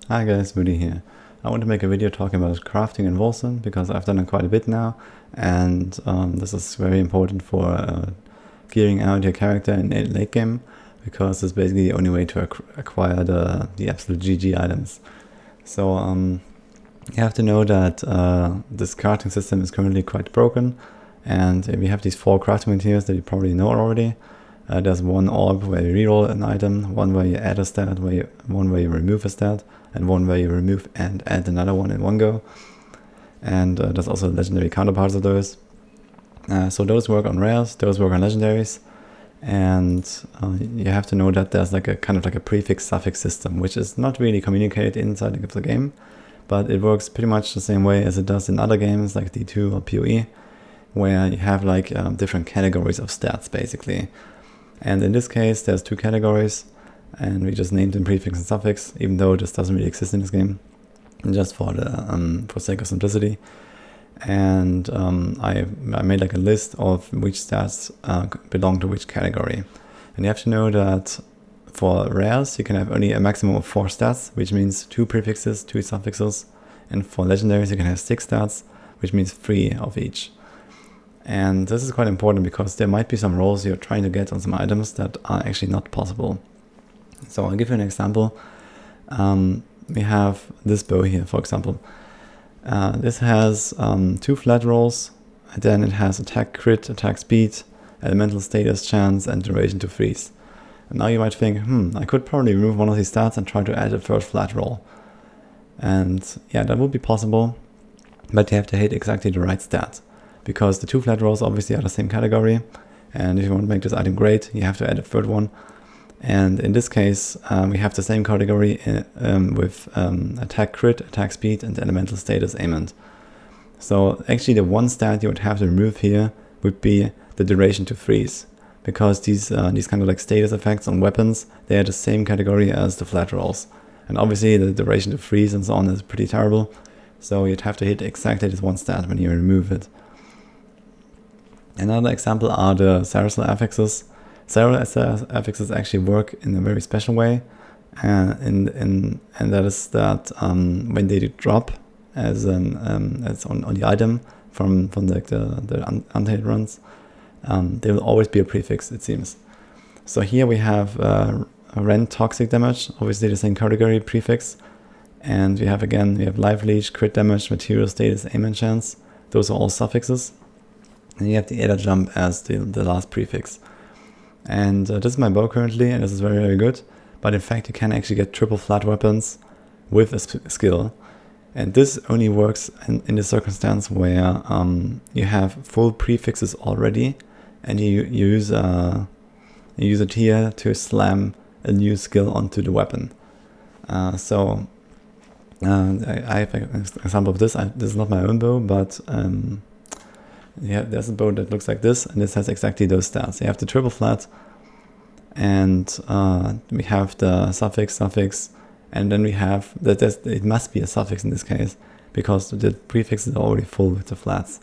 Hi guys, Woody here. I want to make a video talking about crafting in Wolcen because I've done it quite a bit now, and this is very important for gearing out your character in late game, because it's basically the only way to acquire the absolute GG items. So you have to know that this crafting system is currently quite broken, and we have these 4 crafting materials that you probably know already. There's one orb where you reroll an item, one where you add a stat, one where you remove a stat, and one where you remove and add another one in one go. And there's also legendary counterparts of those. So those work on rares, those work on legendaries, and you have to know that there's like a kind of like a prefix-suffix system, which is not really communicated inside of the game, but it works pretty much the same way as it does in other games like D2 or PoE, where you have like different categories of stats basically. And in this case, there's 2 categories, and we just named them prefix and suffix, even though this doesn't really exist in this game, just for the for sake of simplicity. And I made like a list of which stats belong to which category. And you have to know that for rares, you can have only a maximum of 4 stats, which means 2 prefixes, 2 suffixes. And for legendaries, you can have 6 stats, which means 3 of each. And this is quite important because there might be some rolls you're trying to get on some items that are actually not possible. So I'll give you an example. We have this bow here, for example. This has 2 flat rolls, and then it has attack crit, attack speed, elemental status chance, and duration to freeze. And now you might think, I could probably remove one of these stats and try to add a first flat roll. And yeah, that would be possible, but you have to hit exactly the right stat, because the 2 flat rolls obviously are the same category, and if you want to make this item great, you have to add a third one. And in this case, we have the same category with attack crit, attack speed, and elemental status aimant. So actually the one stat you would have to remove here would be the duration to freeze, because these kind of like status effects on weapons, they are the same category as the flat rolls. And obviously the duration to freeze and so on is pretty terrible, so you'd have to hit exactly this one stat when you remove it. Another example are the Saracel affixes. Saracel affixes actually work in a very special way, and that is that when they drop as on the item from like the untamed runs, there will always be a prefix, it seems. So here we have rend toxic damage, obviously the same category prefix, and we have life leech, crit damage, material status, aimant chance. Those are all suffixes. And you have the Ada jump as the last prefix. And this is my bow currently, and this is very, very good. But in fact, you can actually get triple flat weapons with a skill. And this only works in the circumstance where you have full prefixes already, and you use a tier to slam a new skill onto the weapon. So I have an example of this. This is not my own bow, but yeah, there's a bow that looks like this, and this has exactly those stats. You have the triple flat, and we have the suffix, and then we have that. It must be a suffix in this case, because the prefix is already full with the flats.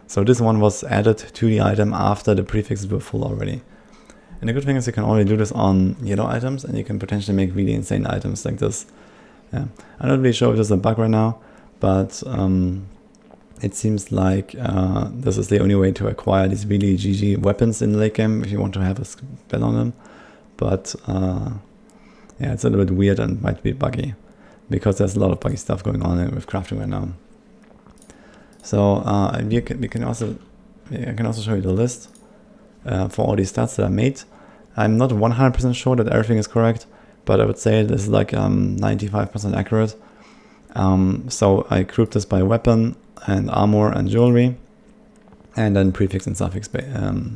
So this one was added to the item after the prefixes were full already. And the good thing is you can only do this on yellow items, and you can potentially make really insane items like this. Yeah. I'm not really sure if this is a bug right now, but it seems like this is the only way to acquire these really GG weapons in the late game if you want to have a spell on them. But yeah, it's a little bit weird and might be buggy, because there's a lot of buggy stuff going on with crafting right now. So I can also show you the list for all these stats that I made. I'm not 100% sure that everything is correct, but I would say this is like 95% accurate. So I grouped this by weapon and armor and jewelry, and then prefix and suffix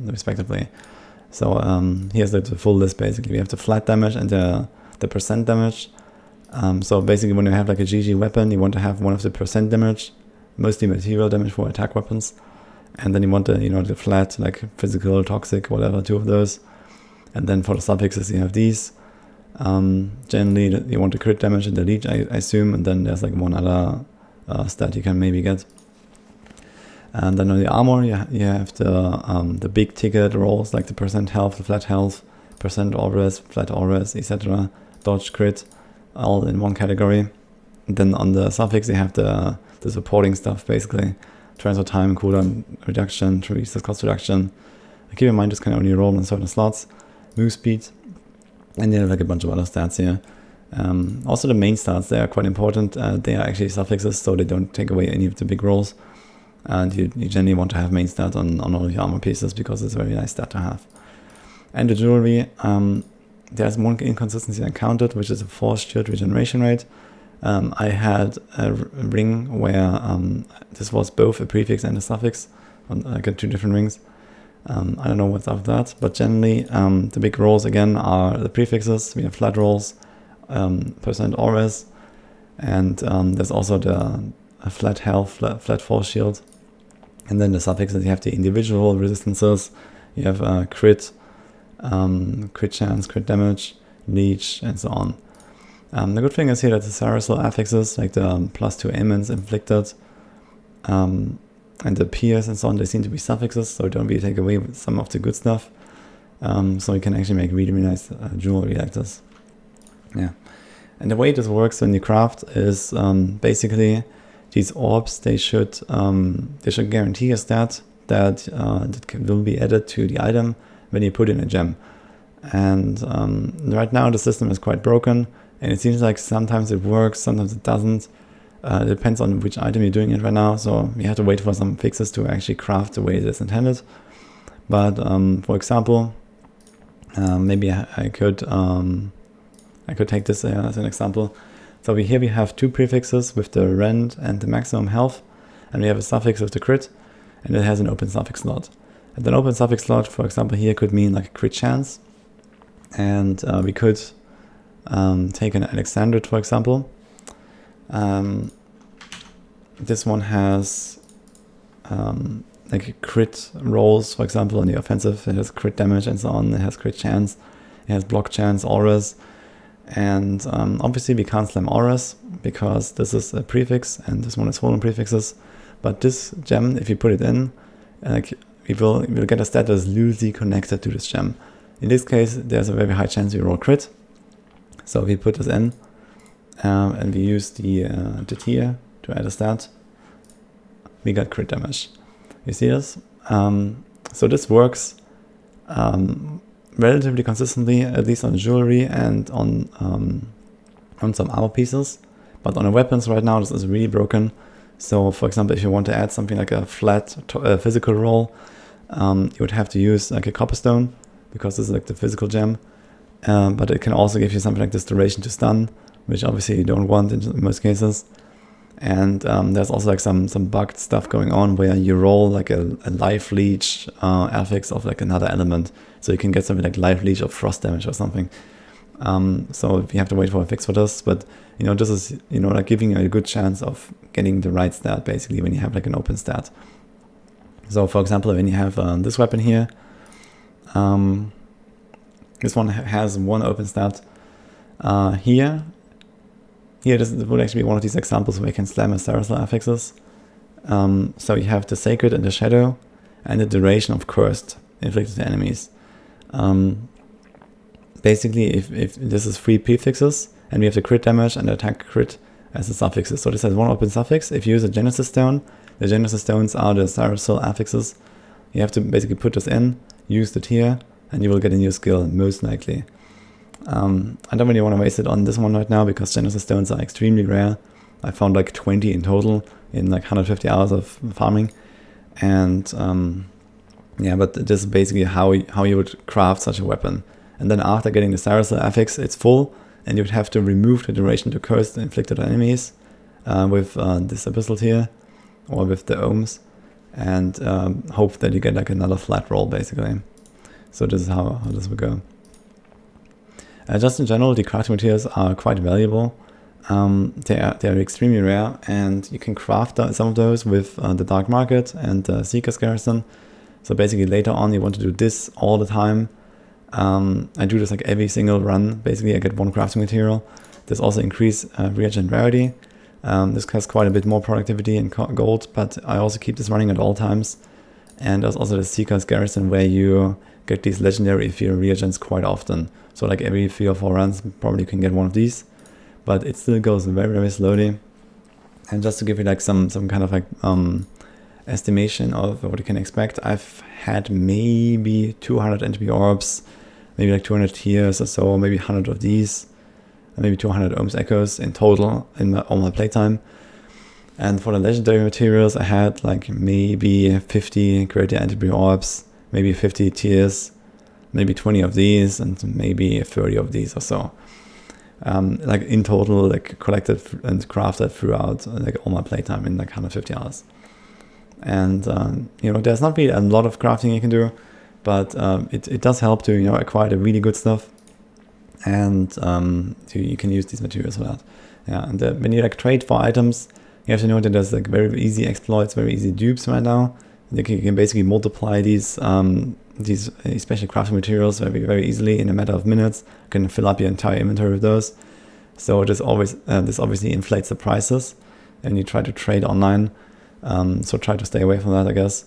respectively. So here's the full list basically. We have the flat damage and the percent damage. So basically when you have like a GG weapon, you want to have one of the percent damage, mostly material damage for attack weapons, and then you want the flat, like physical, toxic, whatever, 2 of those. And then for the suffixes you have these. Generally you want the crit damage and the leech, I assume, and then there's like one other stat you can maybe get. And then on the armor you have the big ticket rolls, like the percent health, the flat health, percent all res, flat all res, etc., dodge, crit, all in one category. And then on the suffix, you have the supporting stuff, basically. Transfer time, cooldown reduction, resource cost reduction. Keep in mind, this can only roll in certain slots. Move speed. And you have like a bunch of other stats here. Also the main stats, they are quite important. They are actually suffixes, so they don't take away any of the big rolls. And you generally want to have main stat on all of your armor pieces because it's a very nice stat to have. And the jewelry, there's one inconsistency I counted, which is a force shield regeneration rate. I had a ring where this was both a prefix and a suffix. I got 2 different rings. I don't know what's up with that, but generally the big rolls again are the prefixes. We have flat rolls, percent auras, and there's also the flat health, flat force shield. And then the suffixes, you have the individual resistances, you have crit, crit chance, crit damage, leech, and so on. The good thing is here that the Saracel affixes, like the +2 ailments inflicted, and the pierce and so on, they seem to be suffixes, so don't really take away some of the good stuff. So you can actually make really, really nice jewelry like this. Yeah. And the way this works when you craft is basically these orbs, they should guarantee a stat that will be added to the item when you put in a gem. And right now the system is quite broken, and it seems like sometimes it works, sometimes it doesn't. It depends on which item you're doing it right now, so you have to wait for some fixes to actually craft the way it is intended. But for example, maybe I could take this as an example. So here we have 2 prefixes with the rend and the maximum health, and we have a suffix with the crit, and it has an open suffix slot. And an open suffix slot, for example, here could mean like a crit chance, and we could take an Alexandrid, for example. This one has like crit rolls, for example, on the offensive. It has crit damage and so on. It has crit chance. It has block chance, auras. And obviously we can't slam auras because this is a prefix and this one is full on prefixes. But this gem, if you put it in, like we will get a stat that is loosely connected to this gem. In this case, there's a very high chance we roll crit. So we put this in and we use the tier to add a stat. We got crit damage. You see this? So this works relatively consistently, at least on jewelry and on some armor pieces. But on the weapons right now, this is really broken. So for example, if you want to add something like a flat physical roll, you would have to use like a copperstone because this is like the physical gem. But it can also give you something like this duration to stun, which obviously you don't want in most cases. And there's also like some bugged stuff going on where you roll like a life leech affix of like another element. So you can get something like life leech of frost damage or something. So you have to wait for a fix for this. But, you know, this is, you know, like giving you a good chance of getting the right stat basically when you have like an open stat. So for example, when you have this weapon here, this one has one open stat. Here this would actually be one of these examples where you can slam a Saracel affixes. So you have the Sacred and the Shadow, and the duration of Cursed inflicted to enemies. Basically, if this is 3 prefixes, and we have the crit damage and the attack crit as the suffixes. So this has one open suffix. If you use a Genesis Stone, the Genesis Stones are the Saracel affixes. You have to basically put this in, use the tier, and you will get a new skill, most likely. I don't really want to waste it on this one right now because Genesis Stones are extremely rare. I found like 20 in total in like 150 hours of farming. And yeah, but this is basically how you would craft such a weapon. And then after getting the Saracel affix, it's full, and you would have to remove the duration to curse the inflicted enemies with this abyssal tier or with the ohms, and hope that you get like another flat roll basically. So this is how this will go. Just in general, the crafting materials are quite valuable. They are extremely rare, and you can craft some of those with the Dark Market and the Seeker's Garrison. So basically later on you want to do this all the time. I do this like every single run. Basically I get one crafting material. This also increase reagent rarity. This has quite a bit more productivity in gold, but I also keep this running at all times. And there's also the Seeker's Garrison where you get these legendary ethereal reagents quite often. So like every 3 or 4 runs, probably you can get one of these. but it still goes very, very slowly. And just to give you like some kind of like estimation of what you can expect, I've had maybe 200 entropy orbs, maybe like 200 tears or so, maybe 100 of these, maybe 200 ohms echoes in total in all my playtime. And for the legendary materials, I had like maybe 50 greater entropy orbs, maybe 50 tears, maybe 20 of these, and maybe 30 of these or so. Like in total, like collected and crafted throughout like all my playtime in like 150 hours. And there's not really a lot of crafting you can do, but it does help to acquire the really good stuff, and you can use these materials for that. Yeah, and when you like trade for items, you have to know that there's like very easy exploits, very easy dupes right now. You can basically multiply these especially crafting materials very, very easily in a matter of minutes. You can fill up your entire inventory with those. So this obviously inflates the prices, and you try to trade online. So try to stay away from that, I guess,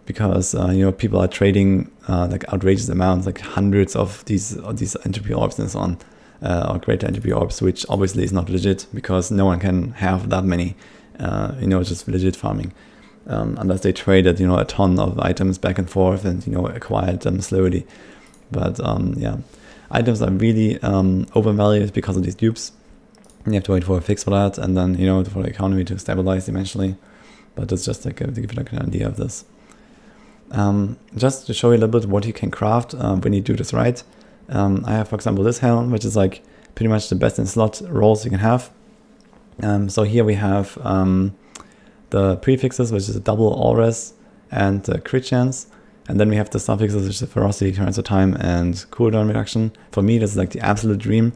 because people are trading like outrageous amounts, like hundreds of these entropy orbs and so on, or greater entropy orbs, which obviously is not legit, because no one can have that many, just legit farming, unless they traded a ton of items back and forth and acquired them slowly. But items are really overvalued because of these dupes. You have to wait for a fix for that, and then for the economy to stabilize eventually. But it's just like to give you like an idea of this. Just to show you a little bit what you can craft when you do this right. I have, for example, this helm, which is like pretty much the best in slot rolls you can have. So here we have the prefixes, which is a double all-res and crit chance. And then we have the suffixes, which is the ferocity, transfer time, and cooldown reduction. For me, this is like the absolute dream.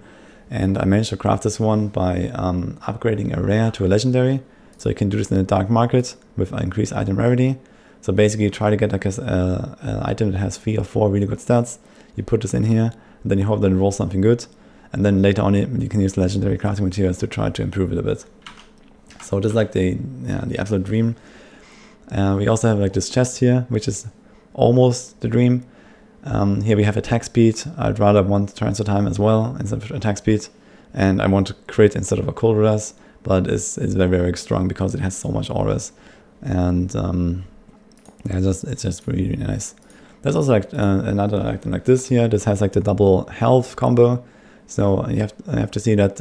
And I managed to craft this one by upgrading a rare to a legendary. So you can do this in the dark market with increased item rarity. So basically you try to get like an item that has 3 or 4 really good stats. You put this in here, and then you hope that it rolls something good. And then later on you can use legendary crafting materials to try to improve it a bit. So this is like the absolute dream. We also have like this chest here, which is almost the dream. Here we have attack speed. I'd rather want transfer time as well instead of attack speed. And I want to crit instead of a cold res. But it's very, very strong because it has so much auras, and it's just really, really nice. There's also like another item like this here. This has like the double health combo, so you have to see that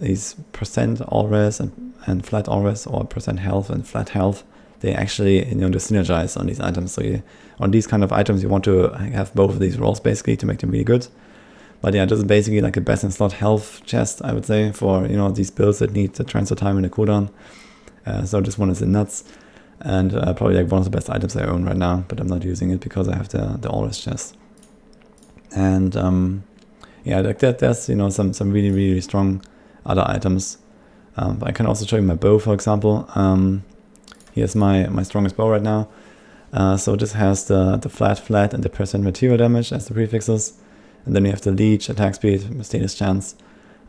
these percent auras and flat auras, or percent health and flat health, they actually they synergize on these items. So on these kind of items, you want to have both of these rolls basically to make them really good. But yeah, this is basically like a best in slot health chest, I would say, for these builds that need the transfer time and the cooldown. So this one is in nuts, and probably like one of the best items I own right now, but I'm not using it because I have the Aurus chest. And like that, there's some really, really strong other items. But I can also show you my bow, for example. Here's my strongest bow right now. So this has the flat, and the percent material damage as the prefixes. And then we have the leech, attack speed, status chance.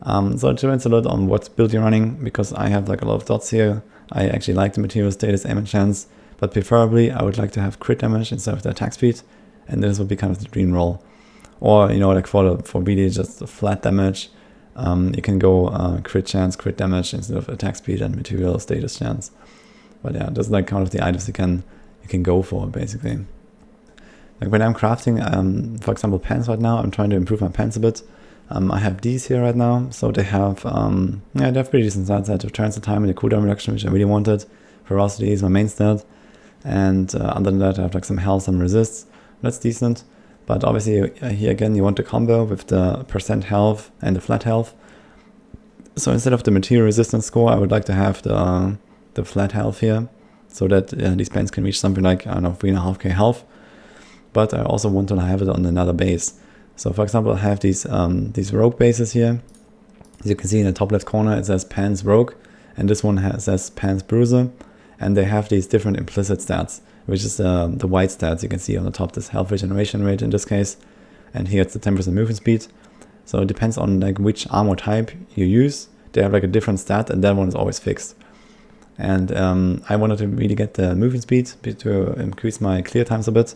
So it depends a lot on what build you're running, because I have like a lot of dots here. I actually like the material status, aim and chance, but preferably I would like to have crit damage instead of the attack speed, and this would be kind of the dream roll. Or like for really just the flat damage, you can go crit chance, crit damage instead of attack speed and material status chance. But yeah, that's like kind of the items you can go for basically. Like when I'm crafting, for example, pants right now, I'm trying to improve my pants a bit. I have these here right now, so they have pretty decent stats. I have transfer time and the cooldown reduction, which I really wanted. Ferocity is my main stat, and other than that, I have like some health, some resists. That's decent, but obviously here again, you want the combo with the percent health and the flat health. So instead of the material resistance score, I would like to have the flat health here, so that these pants can reach something like 3.5k health. But I also want to have it on another base. So for example, I have these rogue bases here. As you can see in the top left corner, it says Pants Rogue, and this one says Pants Bruiser, and they have these different implicit stats, which is the white stats you can see on the top, this health regeneration rate in this case, and here it's the 10% movement speed. So it depends on like which armor type you use. They have like a different stat, and that one is always fixed. And I wanted to really get the movement speed to increase my clear times a bit.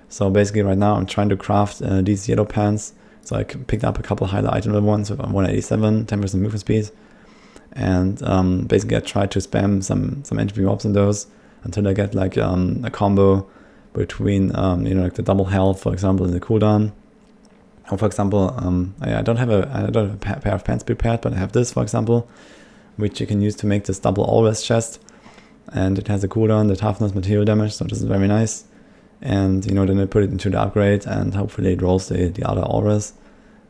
So basically right now I'm trying to craft these yellow pants So I picked up a couple higher item level ones with 187, 10% movement speed. And basically I tried to spam some entropy orbs in those until I get like a combo between like the double health, for example, in the cooldown. Or for example, I don't have a pair of pants prepared, but I have this, for example, which you can use to make this double always chest. And it has a cooldown, the toughness, material damage, so this is very nice. And then I put it into the upgrade, and hopefully it rolls the other always.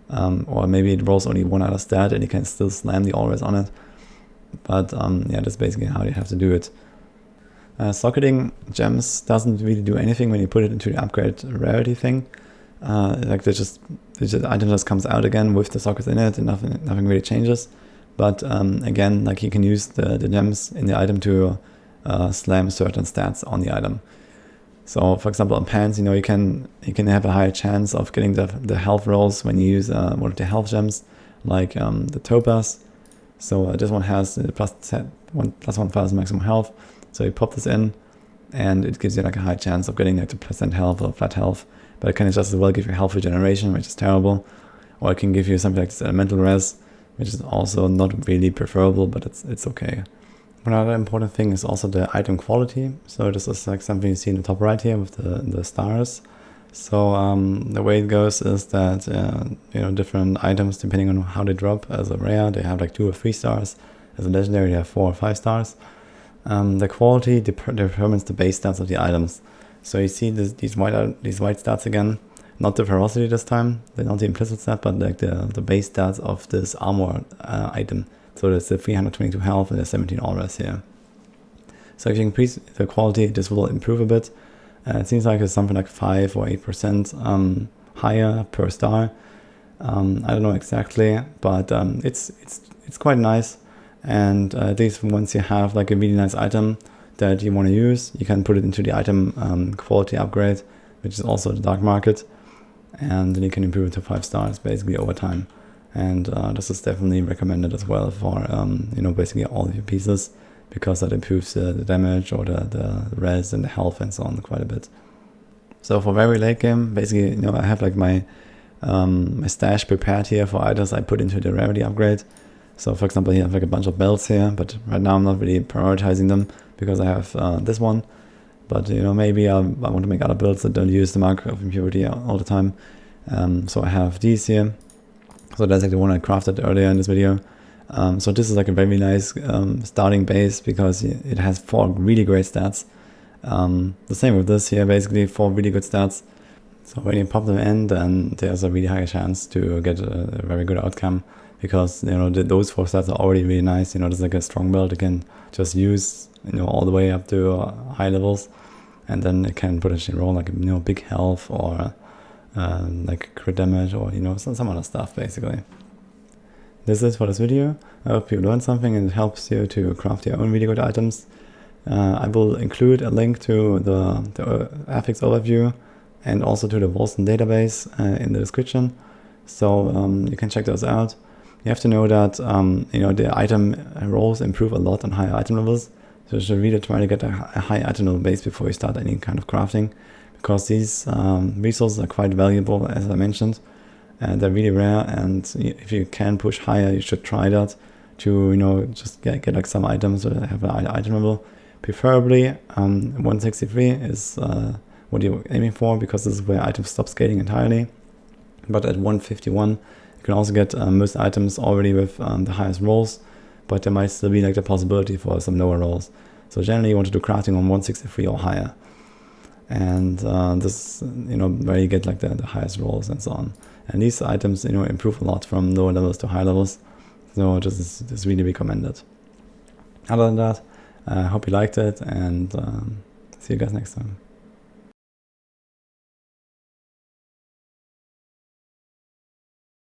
Or maybe it rolls only one other stat and you can still slam the always on it. But that's basically how you have to do it. Socketing gems doesn't really do anything when you put it into the upgrade rarity thing. Like the item just comes out again with the sockets in it, and nothing really changes. But again, like you can use the gems in the item to slam certain stats on the item. So for example, on pants, you can have a higher chance of getting the health rolls when you use one of the health gems, like the topaz. So this one has the plus 1,000 maximum health. So you pop this in, and it gives you like a high chance of getting like the percent health or flat health. But it can just as well give you health regeneration, which is terrible. Or it can give you something like this elemental res, which is also not really preferable, but it's okay. Another important thing is also the item quality. So this is like something you see in the top right here with the stars. So the way it goes is that different items, depending on how they drop, as a rare they have like 2 or 3 stars. As a legendary they have 4 or 5 stars. The quality determines the base stats of the items. So you see these white stats again, not the ferocity this time, they're not the implicit stat, but like the base stats of this armor item. So there's the 322 health and the 17 auras here. So if you increase the quality, this will improve a bit. It seems like it's something like 5 or 8% higher per star. I don't know exactly, but it's quite nice. And at least once you have like a really nice item that you want to use, you can put it into the item quality upgrade, which is also the dark market, and then you can improve it to 5 stars basically over time. And this is definitely recommended as well for basically all of your pieces, because that improves the damage or the res and the health and so on quite a bit. So for very late game, basically I have like my stash prepared here for items I put into the rarity upgrade. So for example, you have like a bunch of belts here, but right now I'm not really prioritizing them because I have this one. But maybe I want to make other builds that don't use the mark of impurity all the time. So I have these here. So that's like the one I crafted earlier in this video. So this is like a very nice starting base because it has 4 really great stats. The same with this here, basically 4 really good stats. So when you pop them in, then there's a really high chance to get a very good outcome, because those 4 stats are already really nice. There's like a strong build you can just use all the way up to high levels, and then it can potentially roll like big health or like crit damage or some other stuff basically. This is for this video. I hope you learned something and it helps you to craft your own really good items. I will include a link to the affix overview and also to the Wolcen database in the description, so you can check those out. You have to know that the item rolls improve a lot on higher item levels, so you should really try to get a high item level base before you start any kind of crafting, because these resources are quite valuable, as I mentioned. They're really rare, and if you can push higher, you should try that to just get like some items that have an item level. Preferably 163 is what you're aiming for, because this is where items stop scaling entirely. But at 151 you can also get most items already with the highest rolls, but there might still be like the possibility for some lower rolls. So generally you want to do crafting on 163 or higher, and this where you get like the highest rolls and so on. And these items improve a lot from lower levels to higher levels, so this is really recommended. Other than that, I hope you liked it, and see you guys next time.